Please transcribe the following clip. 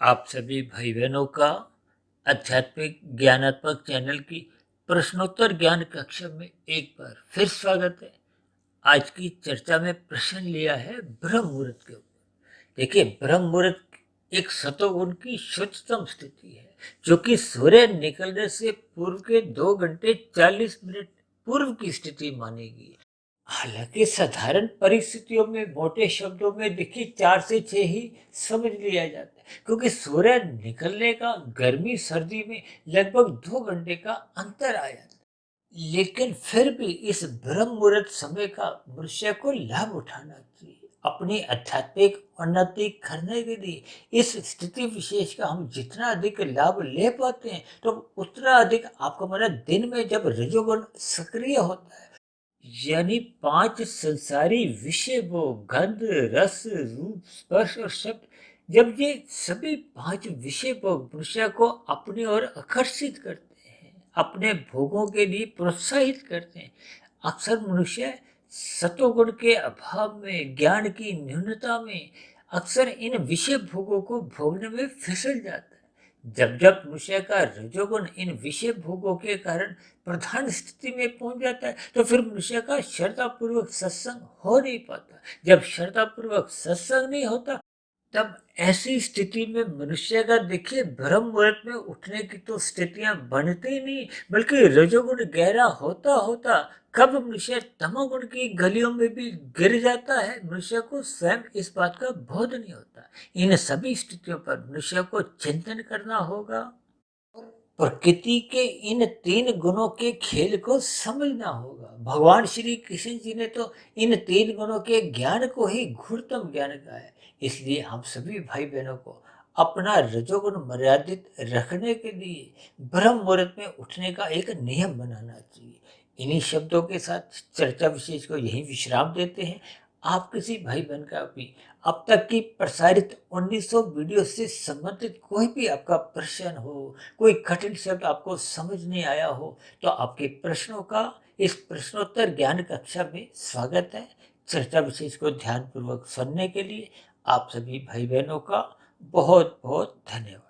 आप सभी भाई बहनों का आध्यात्मिक ज्ञानात्मक चैनल की प्रश्नोत्तर ज्ञान कक्षा में एक बार फिर स्वागत है। आज की चर्चा में प्रश्न लिया है ब्रह्म मुहूर्त के ऊपर। देखिए, ब्रह्म मुहूर्त एक सतोगुण की शुद्धतम स्थिति है, जो कि सूर्य निकलने से पूर्व के 2 घंटे 40 मिनट पूर्व की स्थिति मानेगी। हालांकि साधारण परिस्थितियों में मोटे शब्दों में देखिए 4 से 6 ही समझ लिया जाता है, क्योंकि सूर्य निकलने का गर्मी सर्दी में लगभग 2 घंटे का अंतर आ जाता है। लेकिन फिर भी इस ब्रह्म मुहूर्त समय का मनुष्य को लाभ उठाना चाहिए। अपनी आध्यात्मिक उन्नति करने के लिए इस स्थिति विशेष का हम जितना अधिक लाभ ले पाते हैं, तो उतना अधिक आपका मन दिन में जब रजोगुण सक्रिय होता है, यानी 5 संसारी विषय वो गंध रस रूप स्पर्श और शब्द, जब ये सभी 5 विषय वो मनुष्य को अपनी ओर आकर्षित करते हैं, अपने भोगों के लिए प्रोत्साहित करते हैं, अक्सर मनुष्य सतोगुण के अभाव में, ज्ञान की न्यूनता में अक्सर इन विषय भोगों को भोगने में फिसल जाता है। जब जब मनुष्य का रजोगुण इन विषय भोगों के कारण प्रधान स्थिति में पहुंच जाता है, तो फिर मनुष्य का श्रद्धापूर्वक सत्संग हो नहीं पाता। जब श्रद्धापूर्वक सत्संग नहीं होता, तब ऐसी स्थिति में मनुष्य का देखिए ब्रह्म मुहूर्त में उठने की तो स्थितियां बनती ही नहीं, बल्कि रजोगुण गहरा होता होता कब मनुष्य तमोगुण की गलियों में भी गिर जाता है, मनुष्य को स्वयं इस बात का बोध नहीं होता। इन सभी स्थितियों पर मनुष्य को चिंतन करना होगा, प्रकृति के इन 3 गुणों के खेल को समझना होगा। भगवान श्री कृष्ण जी ने तो इन 3 गुणों के ज्ञान को ही गुरुतम ज्ञान कहा है। इसलिए हम सभी भाई बहनों को अपना रजोगुण मर्यादित रखने के लिए ब्रह्म मुहूर्त में उठने का एक नियम बनाना चाहिए। इन्हीं शब्दों के साथ चर्चा विशेष को यही विश्राम देते हैं। आप किसी भाई बहन का भी अब तक की प्रसारित 1900 वीडियो से संबंधित कोई भी आपका प्रश्न हो, कोई कठिन शब्द आपको समझ नहीं आया हो, तो आपके प्रश्नों का इस प्रश्नोत्तर ज्ञान कक्षा में स्वागत है। चर्चा विशेष को ध्यानपूर्वक सुनने के लिए आप सभी भाई बहनों का बहुत बहुत धन्यवाद।